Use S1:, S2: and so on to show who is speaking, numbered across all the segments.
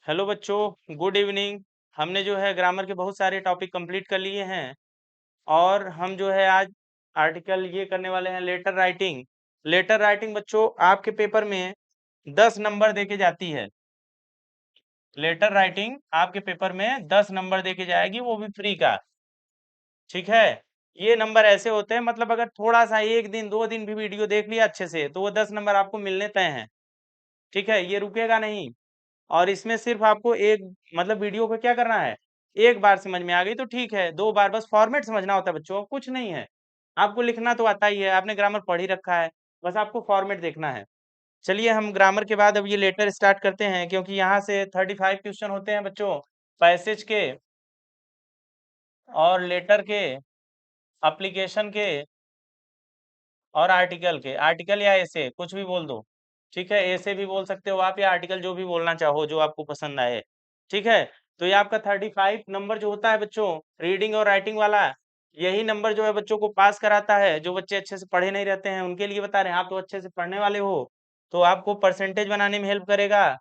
S1: Hello बच्चों, good evening. हमने जो है ग्रामर के बहुत सारे टॉपिक कंप्लीट कर लिए हैं और हम जो है आज आर्टिकल ये करने वाले हैं लेटर राइटिंग। लेटर राइटिंग बच्चों आपके पेपर में 10 नंबर देके जाती है। लेटर राइटिंग आपके पेपर में 10 नंबर देके जाएगी, वो भी फ्री का। ठीक है, ये नंबर ऐसे होते हैं, मतलब अगर थोड़ा सा 1 दिन 2 दिन भी वीडियो देख लिया अच्छे से तो वो 10 नंबर आपको मिलने तय हैं। ठीक है, ये रुकेगा नहीं। और इसमें सिर्फ आपको एक मतलब वीडियो को क्या करना है, एक बार समझ में आ गई तो ठीक है, 2 बार बस फॉर्मेट समझना होता है बच्चों, कुछ नहीं है। आपको लिखना तो आता ही है, आपने ग्रामर पढ़ ही रखा है, बस आपको फॉर्मेट देखना है। चलिए हम ग्रामर के बाद अब ये लेटर स्टार्ट करते हैं, क्योंकि यहाँ से 35 क्वेश्चन होते हैं बच्चों, पैसेज के और लेटर के, एप्लीकेशन के और आर्टिकल के। आर्टिकल या ऐसे कुछ भी बोल दो, ठीक है, ऐसे भी बोल सकते हो आप या आर्टिकल, जो भी बोलना चाहो जो आपको पसंद आए। ठीक है, तो ये आपका 35 नंबर जो होता है बच्चों रीडिंग और राइटिंग वाला, यही नंबर जो है बच्चों को पास कराता है। जो बच्चे अच्छे से पढ़े नहीं रहते हैं उनके लिए बता रहे हैं, आप तो अच्छे से पढ़ने वाले हो, तो आपको परसेंटेज बनाने में हेल्प करेगा,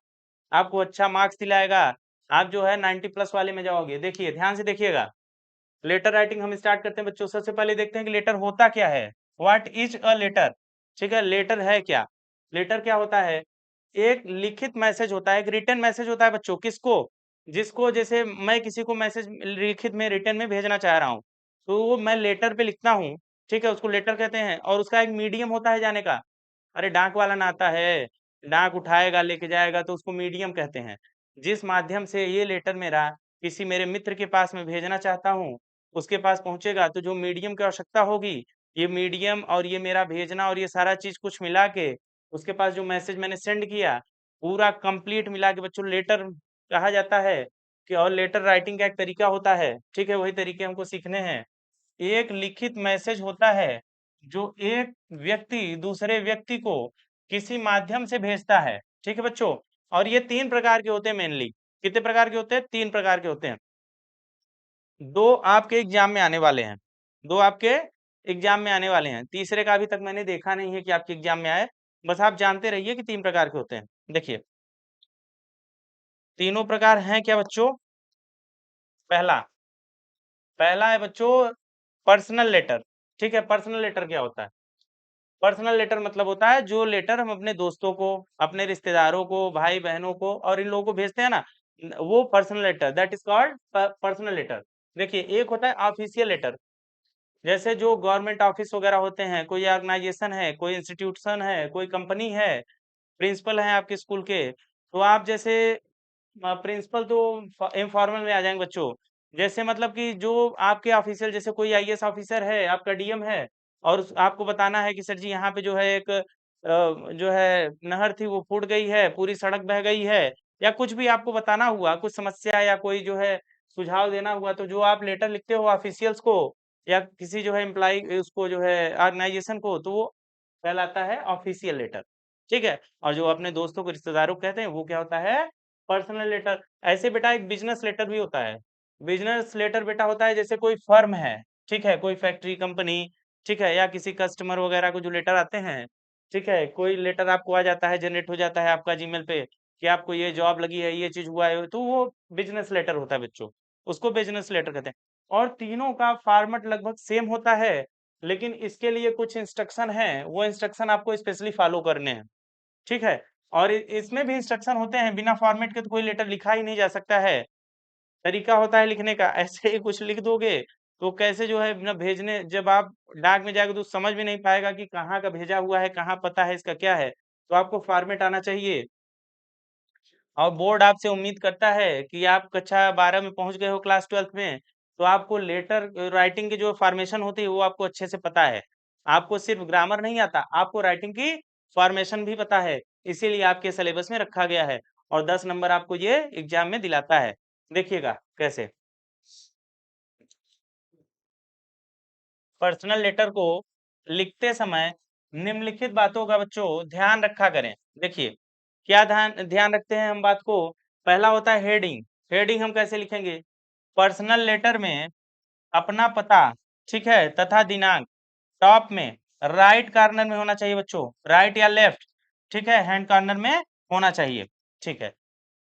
S1: आपको अच्छा मार्क्स दिलाएगा, आप जो है 90 प्लस वाले में जाओगे। देखिए ध्यान से देखिएगा, लेटर राइटिंग हम स्टार्ट करते हैं बच्चों। सबसे पहले देखते हैं कि लेटर होता क्या है, व्हाट इज अ लेटर। ठीक है, लेटर है क्या। लेटर क्या होता है, एक लिखित मैसेज होता है, एक रिटन मैसेज होता है बच्चों। किसको, जिसको, जैसे मैं किसी को मैसेज लिखित में रिटन में भेजना चाह रहा हूँ, तो वो मैं लेटर पे लिखता हूँ। ठीक है, उसको लेटर कहते हैं। और उसका एक मीडियम होता है जाने का। अरे डाक वाला ना आता है, डाक उठाएगा लेके जाएगा, तो उसको मीडियम कहते हैं। जिस माध्यम से ये लेटर मेरा किसी मेरे मित्र के पास मैं भेजना चाहता हूँ, उसके पास पहुंचेगा, तो जो मीडियम की आवश्यकता होगी, ये मीडियम और ये मेरा भेजना और ये सारा चीज कुछ मिला के उसके पास जो मैसेज मैंने सेंड किया, पूरा कंप्लीट मिला के बच्चों लेटर कहा जाता है। कि और लेटर राइटिंग का एक तरीका होता है, ठीक है, वही तरीके हमको सीखने हैं। एक लिखित मैसेज होता है जो एक व्यक्ति दूसरे व्यक्ति को किसी माध्यम से भेजता है। ठीक है बच्चों, और ये 3 प्रकार के होते हैं मेनली। कितने प्रकार के होते हैं, 3 प्रकार के होते हैं। 2 आपके एग्जाम में आने वाले हैं, 2 आपके एग्जाम में आने वाले हैं, तीसरे का अभी तक मैंने देखा नहीं है कि आपके एग्जाम में आए। बस आप जानते रहिए कि 3 प्रकार के होते हैं। देखिए तीनों प्रकार हैं क्या बच्चों। पहला पहला है बच्चों पर्सनल लेटर। ठीक है, पर्सनल लेटर क्या होता है, पर्सनल लेटर मतलब होता है जो लेटर हम अपने दोस्तों को, अपने रिश्तेदारों को, भाई बहनों को और इन लोगों को भेजते हैं ना, वो personal letter, that is called personal letter. देखिए एक होता है ऑफिशियल लेटर, जैसे जो गवर्नमेंट ऑफिस वगैरह होते हैं, कोई ऑर्गेनाइजेशन है, कोई इंस्टीट्यूशन है, कोई कंपनी है, प्रिंसिपल है आपके स्कूल के, तो आप जैसे प्रिंसिपल तो इनफॉर्मल में आ जाएंगे बच्चों। जैसे मतलब कि जो आपके ऑफिशियल, जैसे कोई आईएएस ऑफिसर है, आपका डीएम है, और आपको बताना है कि सर जी यहाँ पे जो है एक जो है नहर थी वो फूट गई है, पूरी सड़क बह गई है, या कुछ भी आपको बताना हुआ, कुछ समस्या या कोई जो है सुझाव देना हुआ, तो जो आप लेटर लिखते हो ऑफिशियल्स को या किसी जो है एम्प्लॉय उसको जो है ऑर्गेनाइजेशन को, तो वो कहलाता है ऑफिशियल लेटर। ठीक है, और जो अपने दोस्तों को रिश्तेदारों को कहते हैं वो क्या होता है, पर्सनल लेटर। ऐसे बेटा एक बिजनेस लेटर भी होता है। बिजनेस लेटर बेटा होता है जैसे कोई फर्म है, ठीक है, कोई फैक्ट्री कंपनी, ठीक है, या किसी कस्टमर वगैरह को जो लेटर आते हैं, ठीक है, कोई लेटर आपको आ जाता है, जनरेट हो जाता है आपका जीमेल पे कि आपको ये जॉब लगी है, ये चीज हुआ है, तो वो बिजनेस लेटर होता है बच्चों, उसको बिजनेस लेटर कहते हैं। और तीनों का फॉर्मेट लगभग सेम होता है, लेकिन इसके लिए कुछ इंस्ट्रक्शन है, वो इंस्ट्रक्शन आपको स्पेशली फॉलो करने हैं। ठीक है, और इसमें भी इंस्ट्रक्शन होते हैं, बिना फॉर्मेट के तो कोई लेटर लिखा ही नहीं जा सकता है। तरीका होता है लिखने का, ऐसे ही कुछ लिख दोगे तो कैसे जो है ना भेजने, जब आप डाक में जाएगा तो समझ भी नहीं पाएगा कि कहाँ का भेजा हुआ है, कहाँ पता है इसका क्या है। तो आपको फॉर्मेट आना चाहिए। और बोर्ड आपसे उम्मीद करता है कि आप कक्षा 12 में पहुंच गए हो, क्लास 12 में, तो आपको लेटर राइटिंग की जो फॉर्मेशन होती है वो आपको अच्छे से पता है। आपको सिर्फ ग्रामर नहीं आता, आपको राइटिंग की फॉर्मेशन भी पता है, इसीलिए आपके सिलेबस में रखा गया है। और 10 नंबर आपको ये एग्जाम में दिलाता है। देखिएगा कैसे। पर्सनल लेटर को लिखते समय निम्नलिखित बातों का बच्चों ध्यान रखा करें। देखिए क्या ध्यान ध्यान रखते हैं हम बात को। पहला होता है हेडिंग। हेडिंग हम कैसे लिखेंगे, पर्सनल लेटर में अपना पता, ठीक है, तथा दिनांक टॉप में राइट कॉर्नर में होना चाहिए बच्चों, राइट या लेफ्ट, ठीक है, हैंड कॉर्नर में होना चाहिए। ठीक है,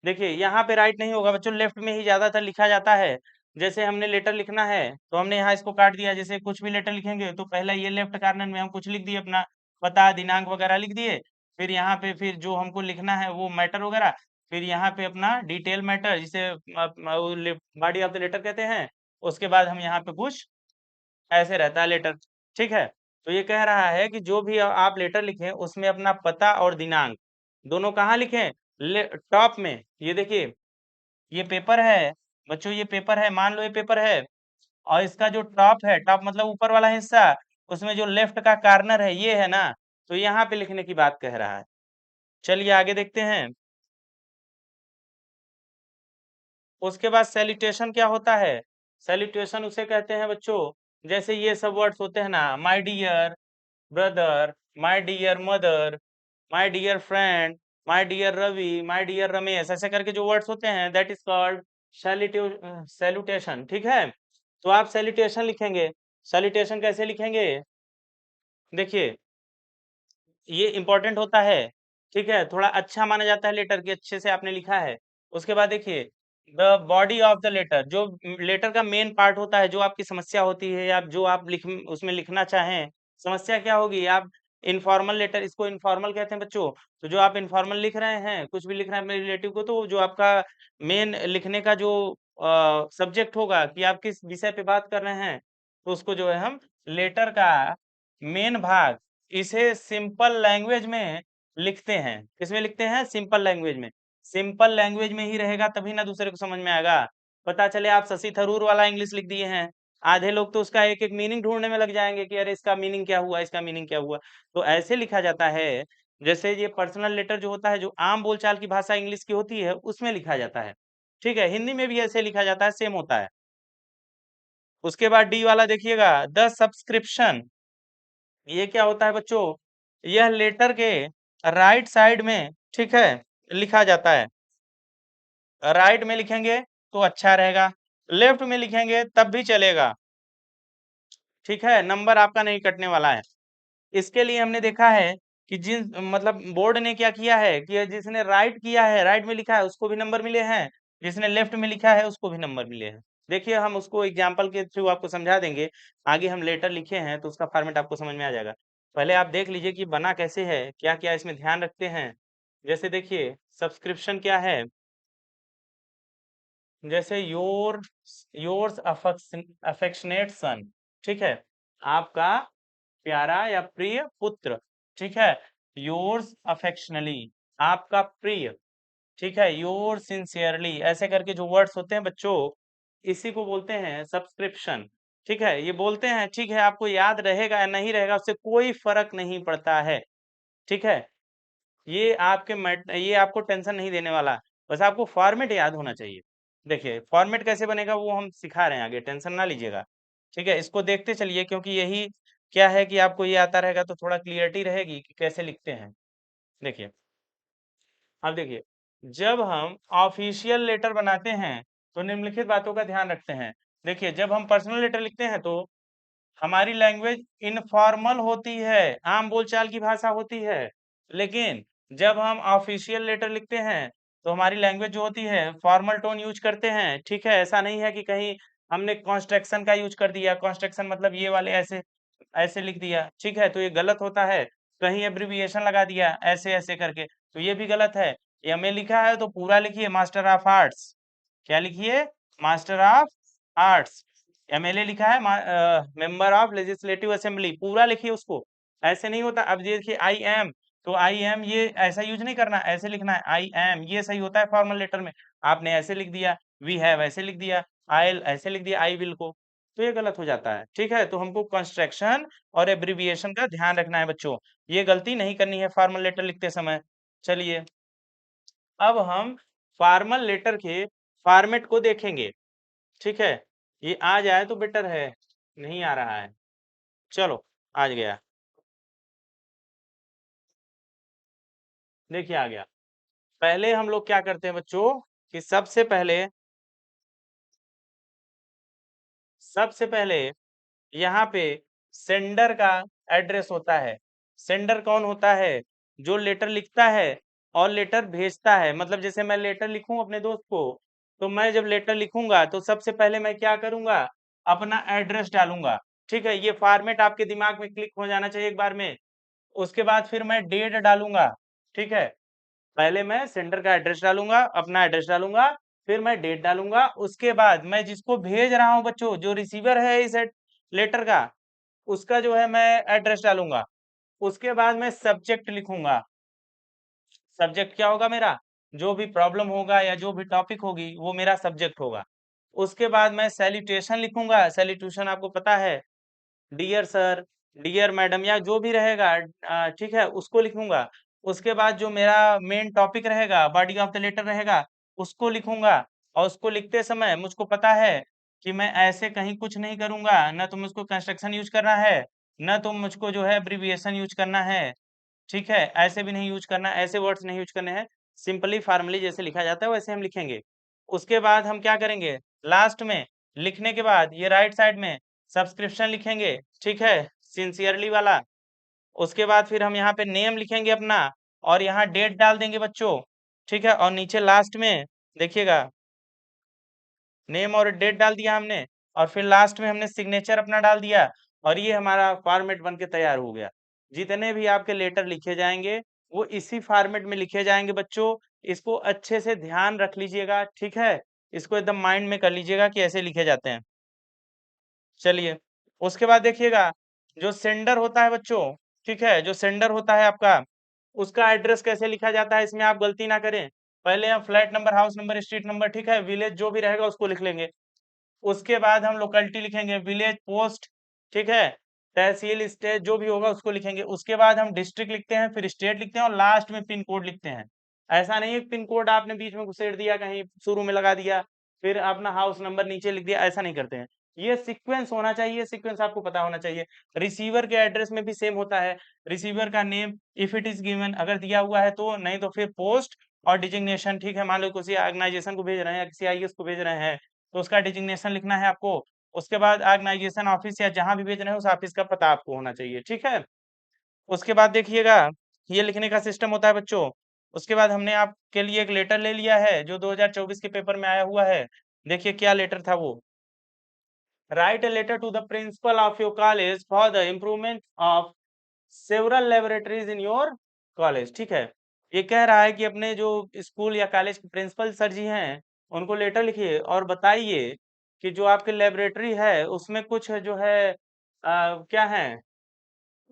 S1: देखिए यहाँ पे राइट नहीं होगा बच्चों, लेफ्ट में ही ज्यादातर लिखा जाता है। जैसे हमने लेटर लिखना है तो हमने यहाँ इसको काट दिया, जैसे कुछ भी लेटर लिखेंगे तो पहला ये लेफ्ट कार्नर में हम कुछ लिख दिए, अपना पता दिनांक वगैरह लिख दिए। फिर यहाँ पे फिर जो हमको लिखना है वो मैटर वगैरह, फिर यहाँ पे अपना डिटेल मैटर जिसे बॉडी ऑफ द लेटर कहते हैं। उसके बाद हम यहाँ पे कुछ ऐसे रहता है लेटर। ठीक है, तो ये कह रहा है कि जो भी आप लेटर लिखें उसमें अपना पता और दिनांक दोनों कहाँ लिखें, टॉप में। ये देखिए ये पेपर है बच्चों, ये पेपर है, मान लो ये पेपर है, और इसका जो टॉप है, टॉप मतलब ऊपर वाला हिस्सा, उसमें जो लेफ्ट का कार्नर है ये है ना, तो यहाँ पे लिखने की बात कह रहा है। चलिए आगे देखते हैं। उसके बाद सैल्यूटेशन क्या होता है, सैल्यूटेशन उसे कहते हैं बच्चों, जैसे ये सब वर्ड्स होते हैं ना, my dear brother, my dear mother, my dear friend, my dear Ravi, my dear Ramesh, ऐसे करके जो वर्ड्स होते हैं दैट इज कॉल्ड सैल्यूटेशन। ठीक है, तो आप सैल्यूटेशन लिखेंगे। सैल्यूटेशन कैसे लिखेंगे, देखिए ये इंपॉर्टेंट होता है। ठीक है, थोड़ा अच्छा माना जाता है लेटर की, अच्छे से आपने लिखा है। उसके बाद देखिए the body of the letter, जो लेटर का मेन पार्ट होता है, जो आपकी समस्या होती है या जो आप उसमें लिखना चाहें, समस्या क्या होगी, आप इनफॉर्मल लेटर, इसको इनफॉर्मल कहते हैं बच्चों। तो जो आप इनफॉर्मल लिख रहे हैं, कुछ भी लिख रहे हैं अपने रिलेटिव को, तो जो आपका मेन लिखने का जो सब्जेक्ट होगा कि आप किस विषय पे बात कर रहे हैं, तो उसको जो है हम लेटर का मेन भाग इसे सिंपल लैंग्वेज में लिखते हैं। किसमें लिखते हैं, सिंपल लैंग्वेज में। सिंपल लैंग्वेज में ही रहेगा तभी ना दूसरे को समझ में आएगा। पता चले आप शशि थरूर वाला इंग्लिश लिख दिए हैं, आधे लोग तो उसका एक एक मीनिंग ढूंढने में लग जाएंगे कि अरे इसका मीनिंग क्या हुआ, इसका मीनिंग क्या हुआ। तो ऐसे लिखा जाता है, जैसे ये पर्सनल लेटर जो होता है, जो आम बोलचाल की भाषा इंग्लिश की होती है उसमें लिखा जाता है। ठीक है, हिंदी में भी ऐसे लिखा जाता है, सेम होता है। उसके बाद डी वाला देखिएगा, द सब्सक्रिप्शन, ये क्या होता है बच्चों, यह लेटर के राइट साइड में, ठीक है, लिखा जाता है। राइट में लिखेंगे तो अच्छा रहेगा, लेफ्ट में लिखेंगे तब भी चलेगा। ठीक है, नंबर आपका नहीं कटने वाला है। इसके लिए हमने देखा है कि जिन मतलब बोर्ड ने क्या किया है कि जिसने राइट किया है, राइट में लिखा है उसको भी नंबर मिले हैं, जिसने लेफ्ट में लिखा है उसको भी नंबर मिले हैं। देखिए हम उसको एग्जाम्पल के थ्रू आपको समझा देंगे। आगे हम लेटर लिखे हैं तो उसका फॉर्मेट आपको समझ में आ जाएगा। पहले आप देख लीजिए कि बना कैसे है, क्या क्या इसमें ध्यान रखते हैं। जैसे देखिए सब्सक्रिप्शन क्या है, जैसे योर्स अफेक्शनेट सन, ठीक है, आपका प्यारा या प्रिय पुत्र। ठीक है, योर्स अफेक्शनली, आपका प्रिय। ठीक है, योर सिंसियरली, ऐसे करके जो वर्ड्स होते हैं बच्चों, इसी को बोलते हैं सब्सक्रिप्शन। ठीक है, ये बोलते हैं, ठीक है, आपको याद रहेगा या नहीं रहेगा उससे कोई फर्क नहीं पड़ता है। ठीक है, ये आपको टेंशन नहीं देने वाला, बस आपको फॉर्मेट याद होना चाहिए। देखिए फॉर्मेट कैसे बनेगा वो हम सिखा रहे हैं आगे, टेंशन ना लीजिएगा। ठीक है, इसको देखते चलिए, क्योंकि यही क्या है कि आपको ये आता रहेगा तो थोड़ा क्लियरिटी रहेगी कि कैसे लिखते हैं। देखिए अब देखिए, जब हम ऑफिशियल लेटर बनाते हैं तो निम्नलिखित बातों का ध्यान रखते हैं। देखिए जब हम पर्सनल लेटर लिखते हैं तो हमारी लैंग्वेज इनफॉर्मल होती है, आम बोलचाल की भाषा होती है। लेकिन जब हम ऑफिशियल लेटर लिखते हैं तो हमारी लैंग्वेज जो होती है फॉर्मल टोन यूज करते हैं। ठीक है, ऐसा नहीं है कि कहीं हमने कॉन्स्ट्रक्शन का यूज कर दिया, कॉन्स्ट्रक्शन मतलब ये वाले ऐसे ऐसे लिख दिया। ठीक है, तो ये गलत होता है। कहीं एब्रिविएशन लगा दिया ऐसे ऐसे करके, तो ये भी गलत है। एमए लिखा है तो पूरा लिखिए मास्टर ऑफ आर्ट्स। क्या लिखिए, मास्टर ऑफ आर्ट्स। एमएलए लिखा है मेंबर ऑफ लेजिस्लेटिव असेंबली, पूरा लिखिए उसको। ऐसे नहीं होता, अब देखिए आई एम, तो आई एम ये ऐसा यूज नहीं करना, ऐसे लिखना है आई एम, ये सही होता है फॉर्मल लेटर में। आपने ऐसे लिख दिया, वी हैव ऐसे लिख दिया, आई ऐसे लिख दिया, आई विल को, तो ये गलत हो जाता है। ठीक है, तो हमको कंस्ट्रक्शन और एब्रिविएशन का ध्यान रखना है बच्चों, ये गलती नहीं करनी है फॉर्मल लेटर लिखते समय। चलिए अब हम फॉर्मल लेटर के फॉर्मेट को देखेंगे। ठीक है, ये आ जाए तो बेटर है, नहीं आ रहा है, चलो आज गया। देखिए आ गया। पहले हम लोग क्या करते हैं बच्चों कि सबसे पहले यहाँ पे सेंडर का एड्रेस होता है। सेंडर कौन होता है, जो लेटर लिखता है और लेटर भेजता है। मतलब जैसे मैं लेटर लिखूं अपने दोस्त को, तो मैं जब लेटर लिखूंगा तो सबसे पहले मैं क्या करूंगा, अपना एड्रेस डालूंगा। ठीक है, ये फॉर्मेट आपके दिमाग में क्लिक हो जाना चाहिए एक बार में। उसके बाद फिर मैं डेट डालूंगा। ठीक है, पहले मैं सेंडर का एड्रेस डालूंगा, अपना एड्रेस डालूंगा, फिर मैं डेट डालूंगा। उसके बाद मैं जिसको भेज रहा हूं बच्चों, जो रिसीवर है इस लेटर का, उसका जो है मैं एड्रेस डालूंगा। उसके बाद मैं सब्जेक्ट लिखूंगा। सब्जेक्ट क्या होगा मेरा, जो भी प्रॉब्लम होगा या जो भी टॉपिक होगी वो मेरा सब्जेक्ट होगा। उसके बाद मैं सैल्यूटेशन लिखूंगा। सैल्यूटेशन आपको पता है, डियर सर, डियर मैडम, या जो भी रहेगा, ठीक है, उसको लिखूंगा। उसके बाद जो मेरा मेन टॉपिक रहेगा, बॉडी ऑफ द लेटर रहेगा, उसको लिखूंगा। और उसको लिखते समय मुझको पता है कि मैं ऐसे कहीं कुछ नहीं करूंगा, न तो मुझको कंस्ट्रक्शन यूज करना है, न तो मुझको जो है एब्रिविएशन यूज करना है। ठीक है, ऐसे भी नहीं यूज करना, ऐसे वर्ड्स नहीं यूज करने हैं। सिंपली फॉर्मली जैसे लिखा जाता है वैसे हम लिखेंगे। उसके बाद हम क्या करेंगे, लास्ट में लिखने के बाद ये राइट साइड में सब्सक्रिप्शन लिखेंगे। ठीक है, सिंसियरली वाला। उसके बाद फिर हम यहाँ पे नेम लिखेंगे अपना, और यहाँ डेट डाल देंगे बच्चों। ठीक है, और नीचे लास्ट में देखिएगा, नेम और डेट डाल दिया हमने, और फिर लास्ट में हमने सिग्नेचर अपना डाल दिया, और ये हमारा फॉर्मेट बन के तैयार हो गया। जितने भी आपके लेटर लिखे जाएंगे वो इसी फॉर्मेट में लिखे जाएंगे बच्चों। इसको अच्छे से ध्यान रख लीजिएगा। ठीक है, इसको एकदम माइंड में कर लीजिएगा कि ऐसे लिखे जाते हैं। चलिए, उसके बाद देखिएगा, जो सेंडर होता है बच्चों, ठीक है, जो सेंडर होता है आपका, उसका एड्रेस कैसे लिखा जाता है, इसमें आप गलती ना करें। पहले हम flat number, house number, street number, ठीक है, विलेज जो भी रहेगा उसको लिख लेंगे। उसके बाद हम लोकेलिटी लिखेंगे, विलेज, पोस्ट, ठीक है, तहसील, स्टेट, जो भी होगा उसको लिखेंगे। उसके बाद हम डिस्ट्रिक्ट लिखते हैं, फिर स्टेट लिखते हैं, और लास्ट में पिन कोड लिखते हैं। ऐसा नहीं है पिन कोड आपने बीच में घुसेड़ दिया, कहीं शुरू में लगा दिया, फिर अपना हाउस नंबर नीचे लिख दिया, ऐसा नहीं करते हैं। ये सीक्वेंस होना चाहिए, सीक्वेंस आपको पता होना चाहिए। रिसीवर के एड्रेस में भी सेम होता है। रिसीवर का name if it is given अगर दिया हुआ है तो, नहीं तो फिर पोस्ट और डिजिग्नेशन। ठीक है, मान लो किसी ऑर्गेनाइजेशन को भेज रहे हैं या किसी आईएएस को भेज रहे हैं, तो उसका डिजिग्नेशन लिखना है आपको। उसके बाद ऑर्गेनाइजेशन ऑफिस या जहां भी भेज रहे हैं उस ऑफिस का पता आपको होना चाहिए। ठीक है, उसके बाद देखिएगा, ये लिखने का सिस्टम होता है बच्चों। उसके बाद हमने आपके लिए एक लेटर ले लिया है जो 2024 के पेपर में आया हुआ है। देखिए क्या लेटर था वो, write a letter to the principal of your college for the improvement of several laboratories in your college. ठीक है, ये कह रहा है कि अपने जो स्कूल या कॉलेज के प्रिंसिपल सर जी हैं उनको लेटर लिखिए और बताइए कि जो आपके लेबोरेटरी है उसमें कुछ जो है क्या है,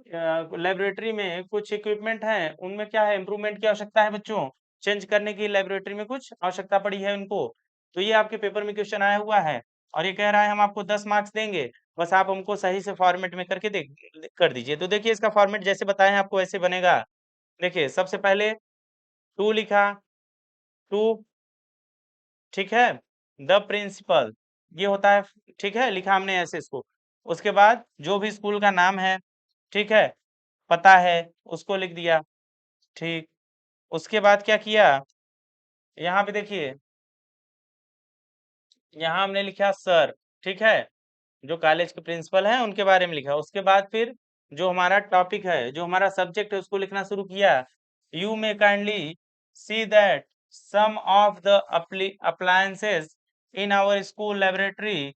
S1: लेबोरेटरी में कुछ इक्विपमेंट हैं, उनमें क्या है, इम्प्रूवमेंट की आवश्यकता है बच्चों। चेंज करने की लेबोरेटरी में कुछ आवश्यकता पड़ी है उनको। तो ये आपके पेपर में क्वेश्चन आया हुआ है, और ये कह रहा है हम आपको 10 मार्क्स देंगे, बस आप हमको सही से फॉर्मेट में करके दे कर दीजिए। तो देखिए इसका फॉर्मेट जैसे बताए हैं आपको वैसे बनेगा। देखिए सबसे पहले टू लिखा, टू, ठीक है, द प्रिंसिपल, ये होता है। ठीक है, लिखा हमने ऐसे इसको। उसके बाद जो भी स्कूल का नाम है, ठीक है, पता है, उसको लिख दिया। ठीक, उसके बाद क्या किया, यहाँ पे देखिए, यहाँ हमने लिखा सर। ठीक है, जो कॉलेज के प्रिंसिपल हैं उनके बारे में लिखा। उसके बाद फिर जो हमारा टॉपिक है, जो हमारा सब्जेक्ट है, उसको लिखना शुरू किया। You may kindly see that some of the appliances in our school laboratory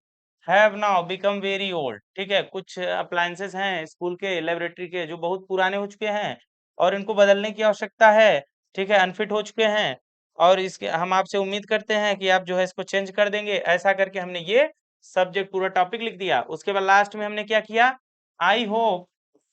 S1: have now become very old. ठीक है, कुछ अप्लायंसेस हैं स्कूल के लेबोरेटरी के जो बहुत पुराने हो चुके हैं और इनको बदलने की आवश्यकता है। ठीक है, अनफिट हो चुके हैं, और इसके हम आपसे उम्मीद करते हैं कि आप जो है इसको चेंज कर देंगे। ऐसा करके हमने ये सब्जेक्ट पूरा टॉपिक लिख दिया। उसके बाद लास्ट में हमने क्या किया, I hope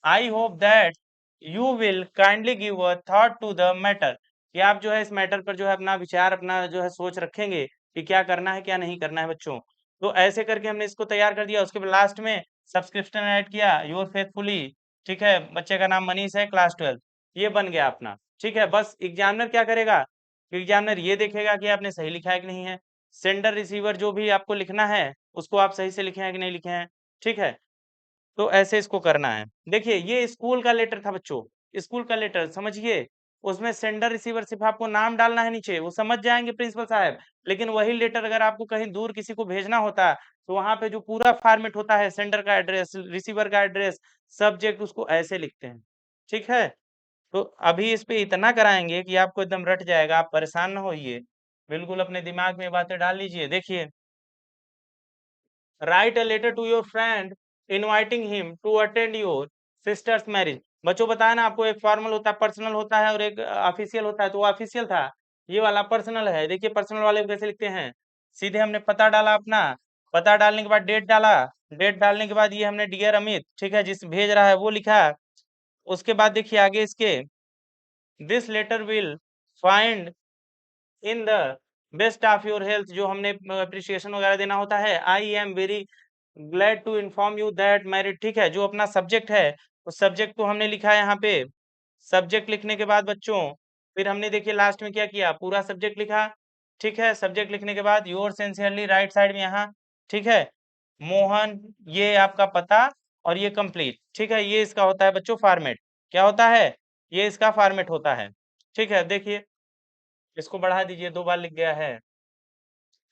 S1: I hope that you will kindly give a thought to the matter, कि आप जो है इस मैटर पर जो है अपना विचार, अपना जो है सोच रखेंगे कि क्या करना है क्या नहीं करना है बच्चों। तो ऐसे करके हमने इसको तैयार कर दिया। उसके बाद लास्ट में सब्सक्रिप्शन ऐड किया, योर फेथफुली। ठीक है, बच्चे का नाम मनीष है, क्लास 12। ये बन गया अपना। ठीक है, बस एग्जामिनर क्या करेगा, एग्जामिनर ये देखेगा कि आपने सही लिखा है कि नहीं है। सेंडर रिसीवर जो भी आपको लिखना है उसको आप सही से लिखे हैं कि नहीं लिखे हैं। ठीक है, तो ऐसे इसको करना है। देखिए ये स्कूल का लेटर था बच्चों, स्कूल का लेटर समझिए। उसमें सेंडर रिसीवर सिर्फ आपको नाम डालना है नीचे, वो समझ जाएंगे प्रिंसिपल साहब। लेकिन वही लेटर अगर आपको कहीं दूर किसी को भेजना होता, तो वहां पे जो पूरा फॉर्मेट होता है, सेंडर का एड्रेस, रिसीवर का एड्रेस, सब्जेक्ट, उसको ऐसे लिखते हैं। ठीक है, तो अभी इस पे इतना कराएंगे कि आपको एकदम रट जाएगा, आप परेशान ना होइए, बिल्कुल अपने दिमाग में बातें डाल लीजिए। देखिए, write a letter to your friend inviting him to attend your sister's marriage. बच्चों बताया ना आपको, एक फॉर्मल होता है, पर्सनल होता है, और एक ऑफिशियल होता है। तो वो ऑफिशियल था, ये वाला पर्सनल है। देखिए पर्सनल वाले को कैसे लिखते हैं, सीधे हमने पता डाला अपना, पता डालने के बाद डेट डाला, डेट डालने के बाद ये हमने डियर अमित, ठीक है, जिस भेज रहा है वो लिखा। उसके बाद देखिए आगे इसके, this letter will find in the best of your health, जो हमने अप्रिसिएशन वगैरह देना होता है। I am very glad to inform you that married, ठीक है, जो अपना सब्जेक्ट है उस सब्जेक्ट को हमने लिखा है यहाँ पे। सब्जेक्ट लिखने के बाद बच्चों फिर हमने देखिए लास्ट में क्या किया, पूरा सब्जेक्ट लिखा, ठीक है। सब्जेक्ट लिखने के बाद योर सिंसियरली राइट साइड में यहाँ, ठीक है, मोहन, ये आपका पता, और ये कंप्लीट, ठीक है। ये इसका होता है बच्चों फॉर्मेट, क्या होता है, ये इसका फॉर्मेट होता है, ठीक है। देखिए इसको बढ़ा दीजिए, 2 बार लिख गया है।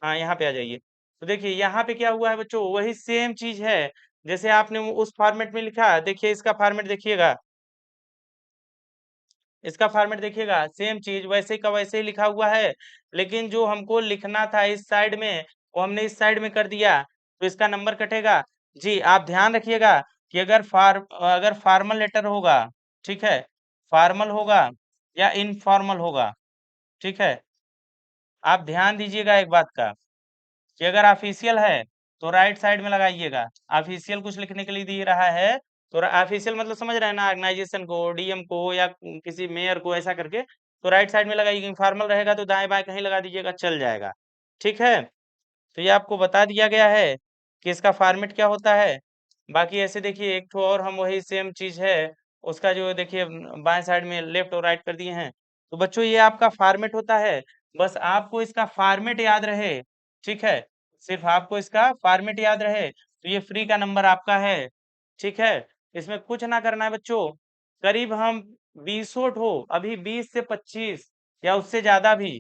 S1: हाँ, यहाँ पे आ जाइए। तो देखिए यहाँ पे क्या हुआ है बच्चों, वही सेम चीज है जैसे आपने उस फॉर्मेट में लिखा। देखिए इसका फॉर्मेट देखिएगा, इसका फॉर्मेट देखिएगा, सेम चीज वैसे का वैसे ही लिखा हुआ है, लेकिन जो हमको लिखना था इस साइड में वो हमने इस साइड में कर दिया, तो इसका नंबर कटेगा। जी आप ध्यान रखिएगा कि अगर फॉर्मल लेटर होगा, ठीक है, फॉर्मल होगा या इनफॉर्मल होगा, ठीक है, आप ध्यान दीजिएगा एक बात का, कि अगर ऑफिशियल है तो राइट साइड में लगाइएगा। ऑफिशियल कुछ लिखने के लिए दे रहा है तो ऑफिशियल मतलब समझ रहे हैं ना, ऑर्गेनाइजेशन को, डीएम को, या किसी मेयर को, ऐसा करके तो राइट साइड में लगाइएगा। इनफॉर्मल रहेगा तो दाएं बाएं कहीं लगा दीजिएगा, चल जाएगा, ठीक है। तो ये आपको बता दिया गया है कि इसका फॉर्मेट क्या होता है। बाकी ऐसे देखिए एक ठो और हम वही सेम चीज है, उसका जो देखिए बाएं साइड में लेफ्ट और राइट कर दिए हैं। तो बच्चों ये आपका फॉर्मेट होता है, बस आपको इसका फॉर्मेट याद रहे, ठीक है, सिर्फ आपको इसका फॉर्मेट याद रहे तो ये फ्री का नंबर आपका है, ठीक है। इसमें कुछ ना करना है बच्चों, करीब हम 20 ठो, अभी 20 से 25 या उससे ज्यादा भी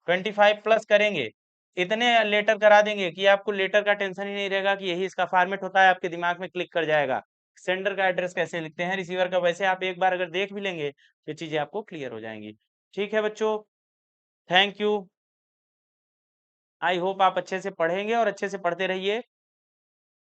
S1: 25 प्लस करेंगे, इतने लेटर करा देंगे कि आपको लेटर का टेंशन ही नहीं रहेगा कि यही इसका फॉर्मेट होता है, आपके दिमाग में क्लिक कर जाएगा। सेंडर का एड्रेस कैसे लिखते हैं, रिसीवर का, वैसे आप एक बार अगर देख भी लेंगे ये चीजें आपको क्लियर हो जाएंगी। ठीक है बच्चों, थैंक यू। आई होप आप अच्छे से पढ़ेंगे और अच्छे से पढ़ते रहिए।